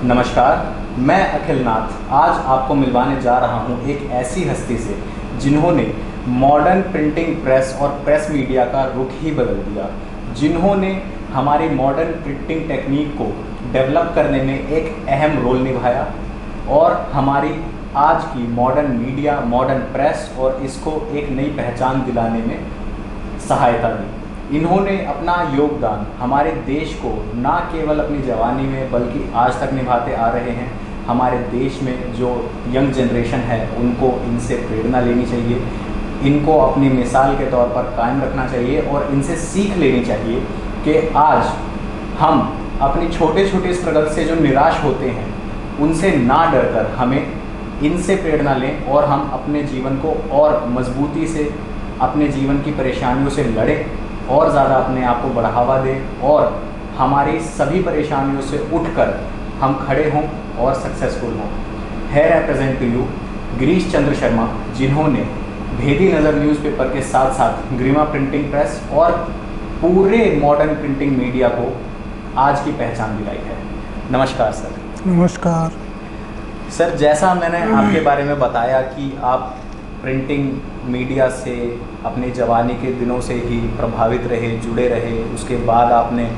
नमस्कार, मैं अखिल नाथ आज आपको मिलवाने जा रहा हूं एक ऐसी हस्ती से जिन्होंने मॉडर्न प्रिंटिंग प्रेस और प्रेस मीडिया का रुख ही बदल दिया, जिन्होंने हमारी मॉडर्न प्रिंटिंग टेक्निक को डेवलप करने में एक अहम रोल निभाया और हमारी आज की मॉडर्न मीडिया, मॉडर्न प्रेस और इसको एक नई पहचान दिलाने में सहायता दी। इन्होंने अपना योगदान हमारे देश को ना केवल अपनी जवानी में बल्कि आज तक निभाते आ रहे हैं। हमारे देश में जो यंग जनरेशन है उनको इनसे प्रेरणा लेनी चाहिए, इनको अपनी मिसाल के तौर पर कायम रखना चाहिए और इनसे सीख लेनी चाहिए कि आज हम अपनी छोटे छोटे स्ट्रगल से जो निराश होते हैं उनसे ना डरकर हमें इनसे प्रेरणा लें और हम अपने जीवन को और मजबूती से अपने जीवन की परेशानियों से लड़ें और ज़्यादा अपने आप को बढ़ावा दें और हमारी सभी परेशानियों से उठकर हम खड़े हों और सक्सेसफुल हों। है represent to you Girish Chandra Sharma, जिन्होंने भेदी नज़र न्यूज़पेपर के साथ साथ गरिमा प्रिंटिंग प्रेस और पूरे मॉडर्न प्रिंटिंग मीडिया को आज की पहचान दिलाई है। नमस्कार सर। नमस्कार सर, जैसा मैंने आपके बारे में बताया कि आप प्रिंटिंग मीडिया से अपने जवानी के दिनों से ही प्रभावित रहे, जुड़े रहे, उसके बाद आपने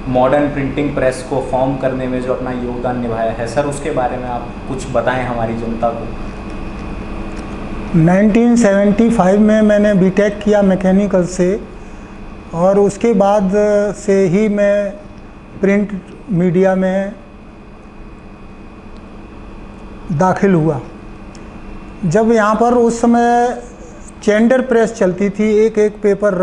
मॉडर्न प्रिंटिंग प्रेस को फॉर्म करने में जो अपना योगदान निभाया है, सर उसके बारे में आप कुछ बताएं हमारी जनता को। 1975 में मैंने बीटेक किया मैकेनिकल से और उसके बाद से ही मैं प्रिंट मीडिया में दाखिल हुआ। जब यहाँ पर उस समय चेंडर प्रेस चलती थी, एक एक पेपर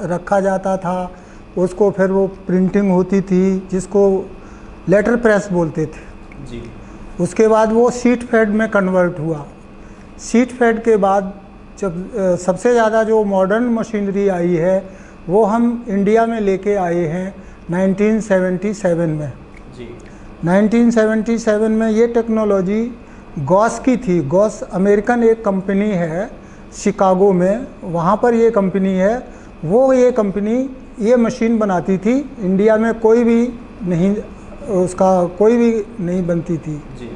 रखा जाता था, उसको फिर वो प्रिंटिंग होती थी जिसको लेटर प्रेस बोलते थे जी। उसके बाद वो सीट फेड में कन्वर्ट हुआ। सीट फेड के बाद जब सबसे ज़्यादा जो मॉडर्न मशीनरी आई है वो हम इंडिया में लेके आए हैं 1977 में जी। 1977 में ये टेक्नोलॉजी गॉस की थी। गॉस अमेरिकन एक कंपनी है शिकागो में, वहाँ पर ये कंपनी है। वो ये कंपनी ये मशीन बनाती थी, इंडिया में कोई भी नहीं, उसका कोई भी नहीं बनती थी जी।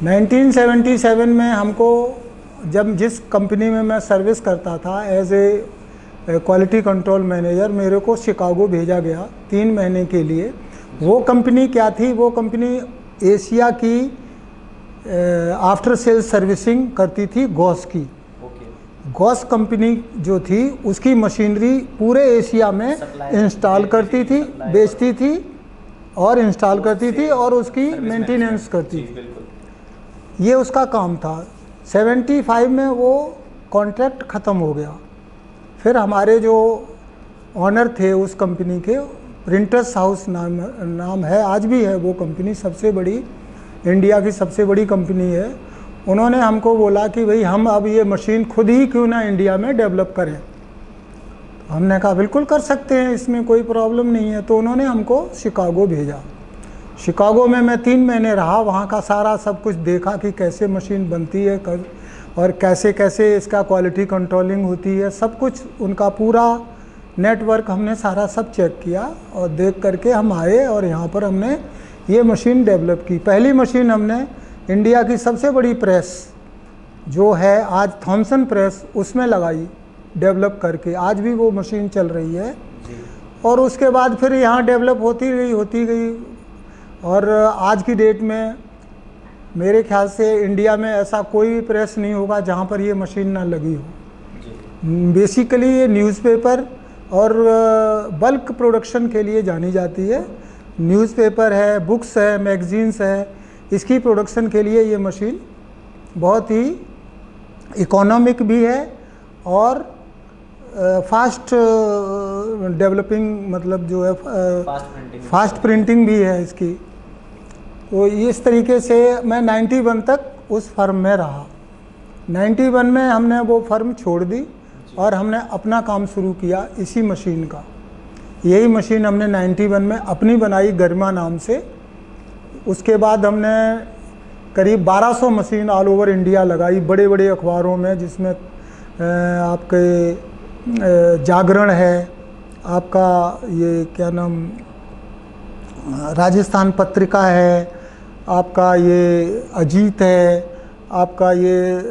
1977 में हमको, जब जिस कंपनी में मैं सर्विस करता था as a quality control manager, मेरे को शिकागो भेजा गया 3 महीने के लिए। वो कंपनी क्या थी? वो कंपनी एशिया की आफ्टर सेल सर्विसिंग करती थी गॉस की। गॉस कंपनी जो थी उसकी मशीनरी पूरे एशिया में इंस्टॉल करती थी, बेचती थी और इंस्टॉल करती थी और उसकी मेंटेनेंस करती थी। ये उसका काम था। 75 में वो कॉन्ट्रैक्ट ख़त्म हो गया। फिर हमारे जो ऑनर थे उस कंपनी के, प्रिंटर्स हाउस नाम है, आज भी है वो कंपनी, सबसे बड़ी इंडिया की सबसे बड़ी कंपनी है। उन्होंने हमको बोला कि भाई हम अब ये मशीन खुद ही क्यों ना इंडिया में डेवलप करें। हमने कहा बिल्कुल कर सकते हैं, इसमें कोई प्रॉब्लम नहीं है। तो उन्होंने हमको शिकागो भेजा। शिकागो में मैं 3 महीने रहा, वहाँ का सारा सब कुछ देखा कि कैसे मशीन बनती है और कैसे कैसे इसका क्वालिटी कंट्रोलिंग होती है, सब कुछ उनका पूरा नेटवर्क हमने सारा सब चेक किया और देख करके हम आए और यहाँ पर हमने ये मशीन डेवलप की। पहली मशीन हमने इंडिया की सबसे बड़ी प्रेस जो है आज थॉमसन प्रेस, उसमें लगाई डेवलप करके। आज भी वो मशीन चल रही है जी। और उसके बाद फिर यहाँ डेवलप होती गई और आज की डेट में मेरे ख्याल से इंडिया में ऐसा कोई भी प्रेस नहीं होगा जहाँ पर ये मशीन ना लगी हो। बेसिकली ये न्यूज़पेपर और बल्क प्रोडक्शन के लिए जानी जाती है। न्यूज़पेपर है, बुक्स है, मैगजीन्स है, इसकी प्रोडक्शन के लिए ये मशीन बहुत ही इकोनॉमिक भी है और फास्ट डेवलपिंग, मतलब जो है फास्ट प्रिंटिंग भी है इसकी। तो इस तरीके से मैं 91 तक उस फर्म में रहा। 91 में हमने वो फर्म छोड़ दी और हमने अपना काम शुरू किया इसी मशीन का। यही मशीन हमने 91 में अपनी बनाई गरिमा नाम से। उसके बाद हमने करीब 1200 मशीन ऑल ओवर इंडिया लगाई, बड़े बड़े अखबारों में, जिसमें आपके जागरण है, आपका ये क्या नाम, राजस्थान पत्रिका है, आपका ये अजीत है, आपका ये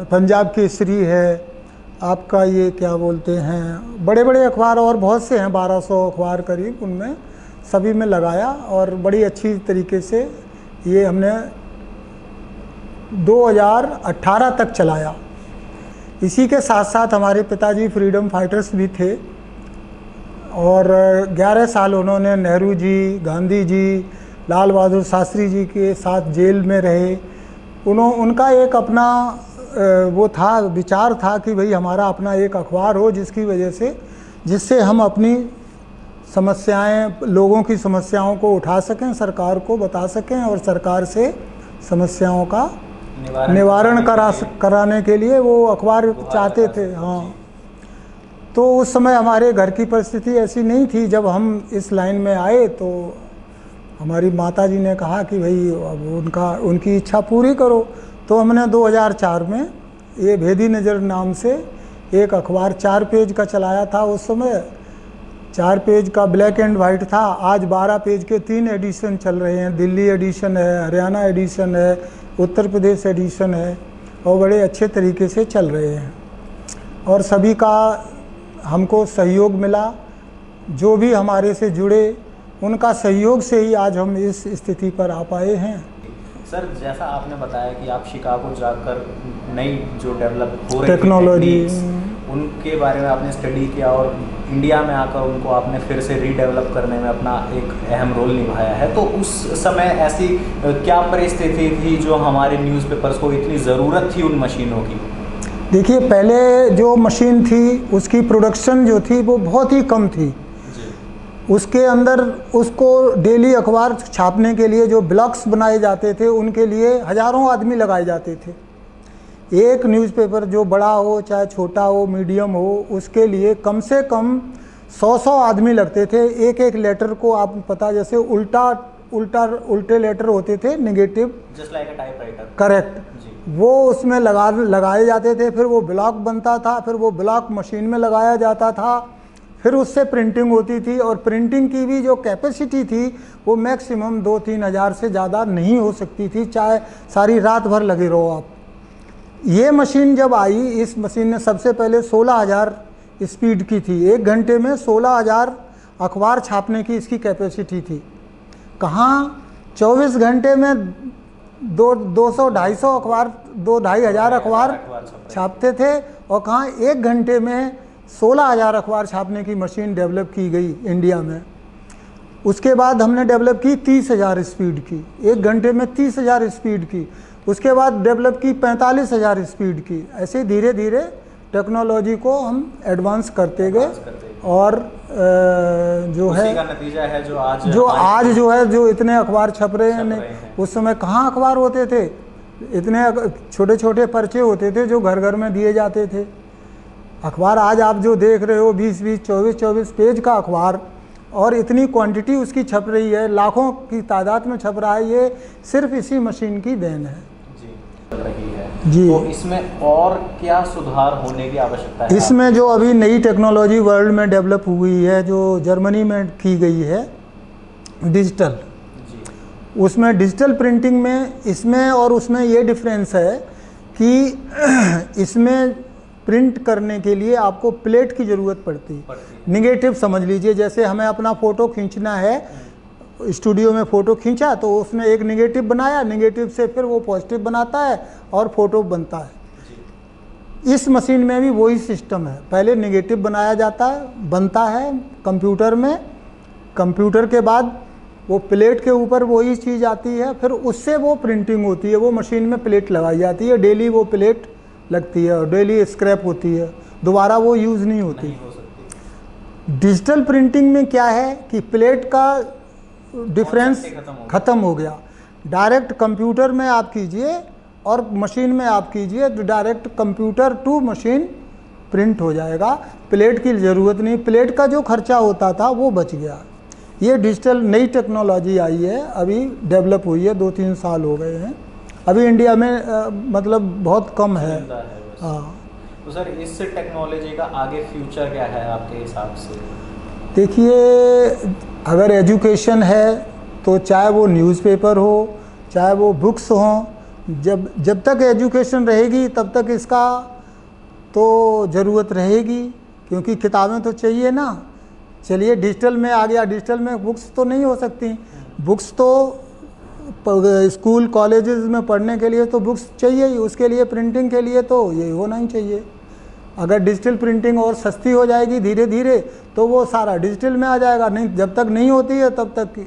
पंजाब केसरी है, आपका ये क्या बोलते हैं, बड़े बड़े अखबार और बहुत से हैं, 1200 अखबार करीब, उनमें सभी में लगाया और बड़ी अच्छी तरीके से ये हमने 2018 तक चलाया। इसी के साथ साथ हमारे पिताजी फ्रीडम फाइटर्स भी थे और 11 साल उन्होंने नेहरू जी, गांधी जी, लाल बहादुर शास्त्री जी के साथ जेल में रहे। उनका एक अपना वो था, विचार था कि भाई हमारा अपना एक अखबार हो जिससे हम अपनी समस्याएं, लोगों की समस्याओं को उठा सकें, सरकार को बता सकें और सरकार से समस्याओं का निवारण कराने के लिए वो अखबार चाहते थे। हाँ, तो उस समय हमारे घर की परिस्थिति ऐसी नहीं थी। जब हम इस लाइन में आए तो हमारी माता जी ने कहा कि भाई अब उनकी इच्छा पूरी करो। तो हमने 2004 में ये भेदी नज़र नाम से एक अखबार 4 पेज का चलाया था। उस समय 4 पेज का ब्लैक एंड वाइट था। आज 12 पेज के 3 एडिशन चल रहे हैं। दिल्ली एडिशन है, हरियाणा एडिशन है, उत्तर प्रदेश एडिशन है और बड़े अच्छे तरीके से चल रहे हैं और सभी का हमको सहयोग मिला। जो भी हमारे से जुड़े उनका सहयोग से ही आज हम इस स्थिति पर आ पाए हैं। सर, जैसा आपने बताया कि आप शिकागो जाकर नई जो डेवलप हो रही टेक्नोलॉजी, उनके बारे में आपने स्टडी किया और इंडिया में आकर उनको आपने फिर से रीडेवलप करने में अपना एक अहम रोल निभाया है। तो उस समय ऐसी क्या परिस्थिति थी जो हमारे न्यूज़पेपर्स को इतनी ज़रूरत थी उन मशीनों की? देखिए, पहले जो मशीन थी उसकी प्रोडक्शन जो थी वो बहुत ही कम थी। उसके अंदर उसको डेली अखबार छापने के लिए जो ब्लॉक्स बनाए जाते थे उनके लिए हज़ारों आदमी लगाए जाते थे। एक न्यूज़पेपर जो बड़ा हो चाहे छोटा हो, मीडियम हो, उसके लिए कम से कम 100 आदमी लगते थे। एक एक लेटर को आप पता, जैसे उल्टे लेटर होते थे, नेगेटिव, जस्ट लाइक अ टाइपराइटर, करेक्ट, वो उसमें लगाए जाते थे। फिर वो ब्लॉक बनता था, फिर वो ब्लॉक मशीन में लगाया जाता था, फिर उससे प्रिंटिंग होती थी और प्रिंटिंग की भी जो कैपेसिटी थी वो मैक्सिमम 2-3 हज़ार से ज़्यादा नहीं हो सकती थी, चाहे सारी रात भर लगे रहो आप। ये मशीन जब आई, इस मशीन ने सबसे पहले 16,000 स्पीड की थी। 1 घंटे में 16,000 अखबार छापने की इसकी कैपेसिटी थी। कहाँ 24 घंटे में 200-250 अखबार, 2-2.5 हज़ार अखबार छापते थे और कहाँ 1 घंटे में 16,000 अखबार छापने की मशीन डेवलप की गई इंडिया में। उसके बाद हमने डेवलप की 30,000 स्पीड की, 1 घंटे में 30,000 स्पीड की। उसके बाद डेवलप की 45,000 स्पीड की। ऐसे धीरे धीरे टेक्नोलॉजी को हम एडवांस करते गए और जो है का नतीजा है जो आज जो है जो इतने अखबार छप रहे हैं। उस समय कहाँ अखबार होते थे, इतने छोटे छोटे पर्चे होते थे जो घर घर में दिए जाते थे। अखबार आज आप जो देख रहे हो 20-20, 24-24 पेज का अखबार और इतनी क्वांटिटी उसकी छप रही है, लाखों की तादाद में छप रहा है, ये सिर्फ इसी मशीन की देन है रही है जी। तो इसमें और क्या सुधार होने की आवश्यकता है? इसमें जो अभी नई टेक्नोलॉजी वर्ल्ड में डेवलप हुई है, जो जर्मनी में की गई है, डिजिटल, उसमें डिजिटल प्रिंटिंग में इसमें और उसमें ये डिफरेंस है कि इसमें प्रिंट करने के लिए आपको प्लेट की ज़रूरत पड़ती है। निगेटिव समझ लीजिए, जैसे हमें अपना फ़ोटो खींचना है, स्टूडियो में फ़ोटो खींचा तो उसमें एक निगेटिव बनाया, निगेटिव से फिर वो पॉजिटिव बनाता है और फ़ोटो बनता है। इस मशीन में भी वही सिस्टम है। पहले निगेटिव बनाया जाता है, बनता है कंप्यूटर में, कंप्यूटर के बाद वो प्लेट के ऊपर वही चीज़ आती है, फिर उससे वो प्रिंटिंग होती है। वो मशीन में प्लेट लगाई जाती है, डेली वो प्लेट लगती है और डेली स्क्रैप होती है, दोबारा वो यूज़ नहीं होती। डिजिटल प्रिंटिंग में क्या है कि प्लेट का डिफरेंस ख़त्म हो गया। डायरेक्ट कंप्यूटर में आप कीजिए और मशीन में आप कीजिए तो direct computer to machine print हो जाएगा, प्लेट की ज़रूरत नहीं। प्लेट का जो खर्चा होता था वो बच गया। ये डिजिटल नई टेक्नोलॉजी आई है, अभी डेवलप हुई है, 2-3 साल हो गए हैं। अभी इंडिया में मतलब बहुत कम है। हाँ, तो सर इस टेक्नोलॉजी का आगे फ्यूचर क्या है आपके हिसाब से? देखिए, अगर एजुकेशन है तो चाहे वो न्यूज़पेपर हो, चाहे वो बुक्स हों, जब तक एजुकेशन रहेगी तब तक इसका तो ज़रूरत रहेगी, क्योंकि किताबें तो चाहिए ना। चलिए डिजिटल में आ गया, डिजिटल में बुक्स तो नहीं हो सकती, बुक्स तो स्कूल कॉलेजेस में पढ़ने के लिए तो बुक्स चाहिए ही, उसके लिए प्रिंटिंग के लिए तो ये होना ही चाहिए। अगर डिजिटल प्रिंटिंग और सस्ती हो जाएगी धीरे धीरे तो वो सारा डिजिटल में आ जाएगा, नहीं जब तक नहीं होती है तब तक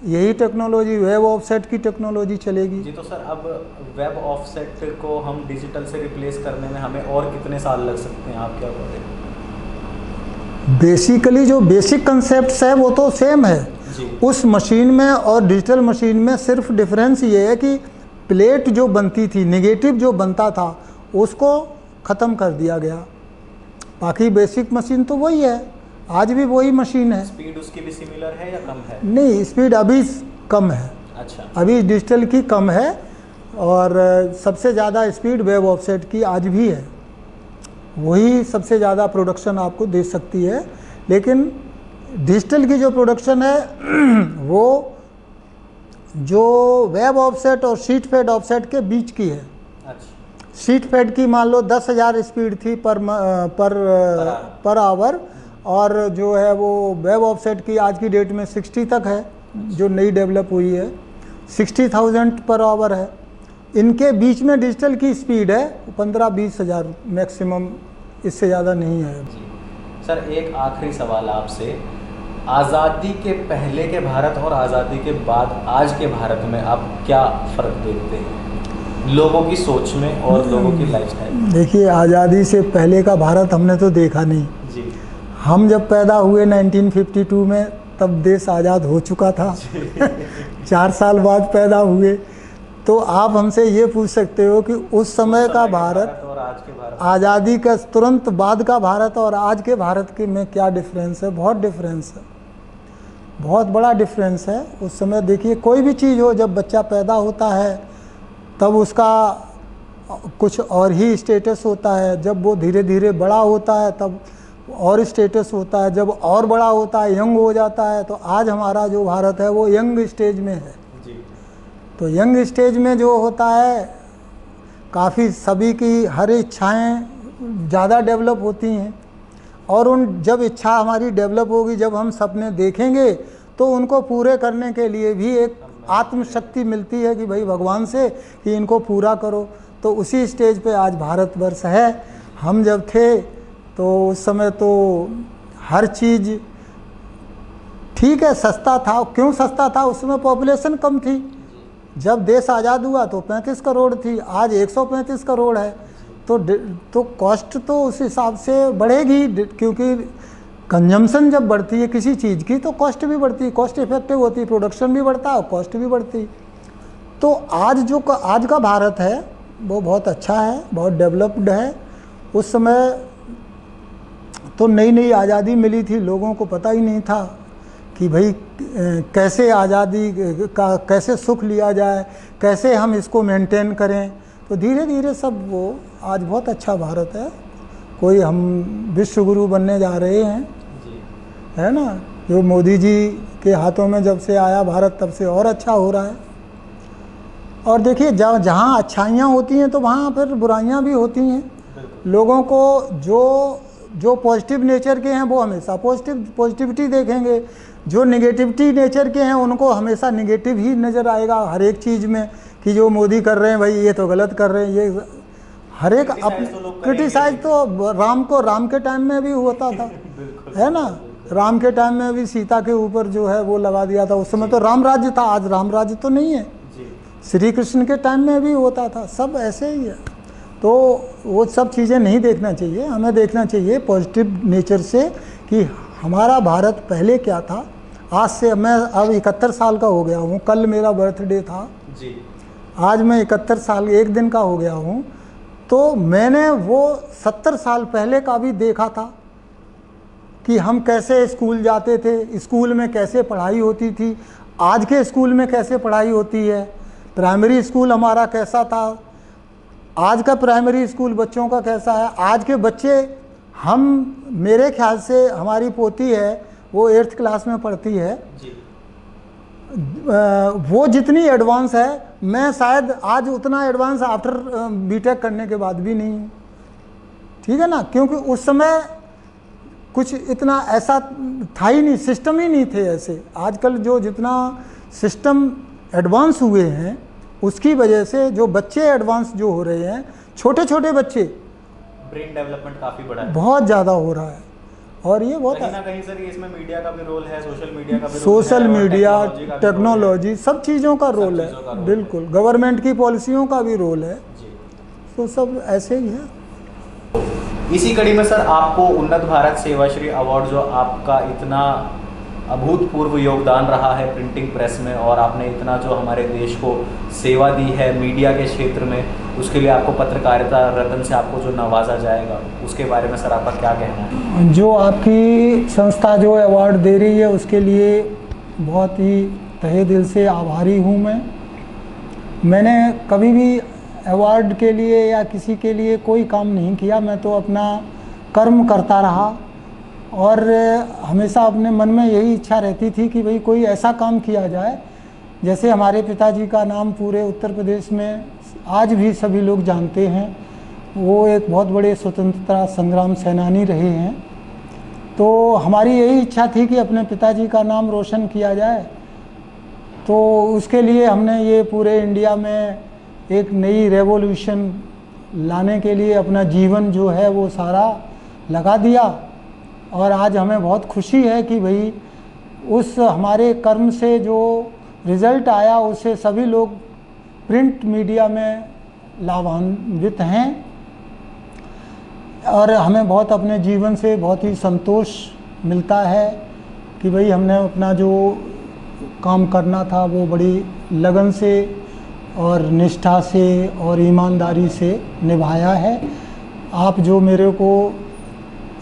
यही टेक्नोलॉजी, वेब ऑफसेट की टेक्नोलॉजी चलेगी। जी, तो सर अब वेब ऑफसेट को हम डिजिटल से रिप्लेस करने में हमें और कितने साल लग सकते हैं, आप क्या कहते हैं? बेसिकली जो बेसिक कंसेप्ट्स है वो तो सेम है जी। उस मशीन में और डिजिटल मशीन में सिर्फ डिफरेंस ये है कि प्लेट जो बनती थी, नेगेटिव जो बनता था उसको ख़त्म कर दिया गया, बाकी बेसिक मशीन तो वही है, आज भी वही मशीन है। स्पीड उसकी भी सिमिलर है या कम है? नहीं, स्पीड अभी कम है। अच्छा। अभी डिजिटल की कम है और सबसे ज़्यादा स्पीड वेब ऑफसेट की आज भी है, वही सबसे ज़्यादा प्रोडक्शन आपको दे सकती है। लेकिन डिजिटल की जो प्रोडक्शन है वो जो वेब ऑफसेट और शीट फेड ऑफसेट के बीच की है। अच्छा। शीट फेड की मान लो 10,000 स्पीड थी पर आवर, और जो है वो वेब ऑफसेट की आज की डेट में 60 तक है, जो नई डेवलप हुई है, 60,000 पर आवर है। इनके बीच में डिजिटल की स्पीड है 15-20 हज़ार मैक्सिमम, इससे ज़्यादा नहीं है। जी सर, एक आखिरी सवाल आपसे, आज़ादी के पहले के भारत और आज़ादी के बाद आज के भारत में आप क्या फ़र्क देखते हैं, लोगों की सोच में और लोगों की लाइफस्टाइल में? देखिए, आज़ादी से पहले का भारत हमने तो देखा नहीं जी। हम जब पैदा हुए 1952 में तब देश आज़ाद हो चुका था 4 साल बाद पैदा हुए, तो आप हमसे ये पूछ सकते हो कि उस समय का भारत और आज के भारत, आज़ादी का तुरंत बाद का भारत और आज के भारत के में क्या डिफरेंस है? बहुत डिफरेंस है, बहुत बड़ा डिफरेंस है। उस समय देखिए, कोई भी चीज़ हो, जब बच्चा पैदा होता है तब उसका कुछ और ही स्टेटस होता है, जब वो धीरे धीरे बड़ा होता है तब और स्टेटस होता है, जब और बड़ा होता है, यंग हो जाता है, तो आज हमारा जो भारत है वो यंग स्टेज में है। जी। तो यंग स्टेज में जो होता है, काफ़ी सभी की हर इच्छाएं ज़्यादा डेवलप होती हैं, और उन जब इच्छा हमारी डेवलप होगी, जब हम सपने देखेंगे तो उनको पूरे करने के लिए भी एक आत्मशक्ति मिलती है कि भाई भगवान से कि इनको पूरा करो। तो उसी स्टेज पे आज भारतवर्ष है। हम जब थे तो उस समय तो हर चीज़ ठीक है, सस्ता था। क्यों सस्ता था? उस समय पॉपुलेशन कम थी। जब देश आज़ाद हुआ तो 35 करोड़ थी, आज 135 करोड़ है। तो कॉस्ट तो उस हिसाब से बढ़ेगी, क्योंकि कंजम्पशन जब बढ़ती है किसी चीज़ की तो कॉस्ट भी बढ़ती है, कॉस्ट इफेक्टिव होती है, प्रोडक्शन भी बढ़ता है और कॉस्ट भी बढ़ती। तो आज का भारत है वो बहुत अच्छा है, बहुत डेवलप्ड है। उस समय तो नई नई आज़ादी मिली थी, लोगों को पता ही नहीं था कि भाई कैसे आज़ादी का कैसे सुख लिया जाए, कैसे हम इसको मेंटेन करें। तो धीरे धीरे सब वो आज बहुत अच्छा भारत है। कोई हम विश्व गुरु बनने जा रहे हैं जी। है ना, जो मोदी जी के हाथों में जब से आया भारत तब से और अच्छा हो रहा है। और देखिए, जहाँ अच्छाइयाँ होती हैं तो वहाँ फिर बुराइयाँ भी होती हैं। लोगों को जो पॉजिटिव नेचर के हैं वो हमेशा पॉजिटिविटी देखेंगे, जो नेगेटिविटी नेचर के हैं उनको हमेशा नेगेटिव ही नज़र आएगा हर एक चीज़ में, कि जो मोदी कर रहे हैं भाई ये तो गलत कर रहे हैं। ये हर एक क्रिटिसाइज तो राम के टाइम में भी होता था है ना, राम के टाइम में भी सीता के ऊपर जो है वो लगा दिया था। उस समय तो राम राज्य था, आज राम राज्य तो नहीं है। श्री कृष्ण के टाइम में भी होता था, सब ऐसे ही है। तो वो सब चीज़ें नहीं देखना चाहिए, हमें देखना चाहिए पॉजिटिव नेचर से कि हमारा भारत पहले क्या था। आज से मैं अब 71 साल का हो गया हूँ, कल मेरा बर्थडे था जी। आज मैं 71 साल 1 दिन का हो गया हूँ। तो मैंने वो 70 साल पहले का भी देखा था कि हम कैसे स्कूल जाते थे, स्कूल में कैसे पढ़ाई होती थी, आज के स्कूल में कैसे पढ़ाई होती है, प्राइमरी स्कूल हमारा कैसा था, आज का प्राइमरी स्कूल बच्चों का कैसा है। आज के बच्चे, मेरे ख्याल से हमारी पोती है वो 8th क्लास में पढ़ती है जी। वो जितनी एडवांस है, मैं शायद आज उतना एडवांस आफ्टर बीटेक करने के बाद भी नहीं हूँ। ठीक है ना, क्योंकि उस समय कुछ इतना ऐसा था ही नहीं, सिस्टम ही नहीं थे ऐसे। आजकल जो जितना सिस्टम एडवांस हुए हैं उसकी वजह से जो बच्चे एडवांस जो हो रहे हैं, छोटे छोटे बच्चे, ब्रेन डेवलपमेंट काफ़ी बड़ा है, बहुत ज़्यादा हो रहा है। और ये बहुत कहीं ना कहीं सर इसमें मीडिया का भी रोल है, सोशल मीडिया का भी रोल है, सोशल मीडिया, टेक्नोलॉजी का भी रोल है। टेक्नोलॉजी, सब चीज़ों का रोल चीज़ों का है, रोल बिल्कुल। गवर्नमेंट की पॉलिसियों का भी रोल है, जी। तो सब ऐसे ही है। इसी कड़ी में सर आपको उन्नत भारत सेवाश्री अवार्ड, जो आपका इतना अभूतपूर्व योगदान रहा है प्रिंटिंग प्रेस में, और आपने इतना जो हमारे देश को सेवा दी है मीडिया के क्षेत्र में, उसके लिए आपको पत्रकारिता रत्न से आपको जो नवाजा जाएगा, उसके बारे में सर आपका क्या कहना है? जो आपकी संस्था जो अवार्ड दे रही है उसके लिए बहुत ही तहे दिल से आभारी हूँ मैं। मैंने कभी भी अवार्ड के लिए या किसी के लिए कोई काम नहीं किया, मैं तो अपना कर्म करता रहा, और हमेशा अपने मन में यही इच्छा रहती थी कि भाई कोई ऐसा काम किया जाए। जैसे हमारे पिताजी का नाम पूरे उत्तर प्रदेश में आज भी सभी लोग जानते हैं, वो एक बहुत बड़े स्वतंत्रता संग्राम सेनानी रहे हैं। तो हमारी यही इच्छा थी कि अपने पिताजी का नाम रोशन किया जाए। तो उसके लिए हमने ये पूरे इंडिया में एक नई रेवोल्यूशन लाने के लिए अपना जीवन जो है वो सारा लगा दिया। और आज हमें बहुत खुशी है कि भाई उस हमारे कर्म से जो रिज़ल्ट आया उससे सभी लोग प्रिंट मीडिया में लाभान्वित हैं, और हमें बहुत अपने जीवन से बहुत ही संतोष मिलता है कि भाई हमने अपना जो काम करना था वो बड़ी लगन से और निष्ठा से और ईमानदारी से निभाया है। आप जो मेरे को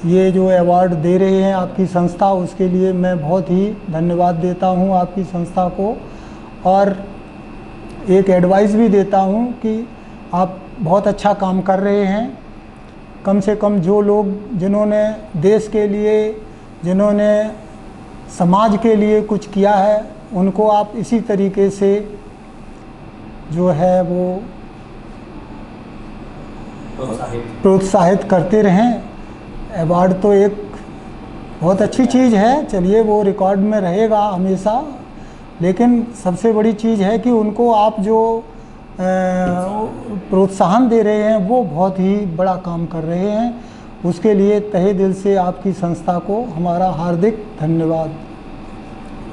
ये जो अवार्ड दे रहे हैं आपकी संस्था, उसके लिए मैं बहुत ही धन्यवाद देता हूँ आपकी संस्था को, और एक एडवाइस भी देता हूँ कि आप बहुत अच्छा काम कर रहे हैं। कम से कम जो लोग जिन्होंने देश के लिए, जिन्होंने समाज के लिए कुछ किया है, उनको आप इसी तरीके से जो है वो प्रोत्साहित करते रहें। अवार्ड तो एक बहुत अच्छी चीज़ है, चलिए वो रिकॉर्ड में रहेगा हमेशा, लेकिन सबसे बड़ी चीज़ है कि उनको आप जो प्रोत्साहन दे रहे हैं वो बहुत ही बड़ा काम कर रहे हैं। उसके लिए तहे दिल से आपकी संस्था को हमारा हार्दिक धन्यवाद।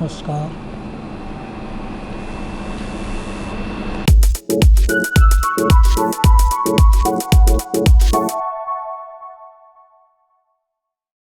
नमस्कार।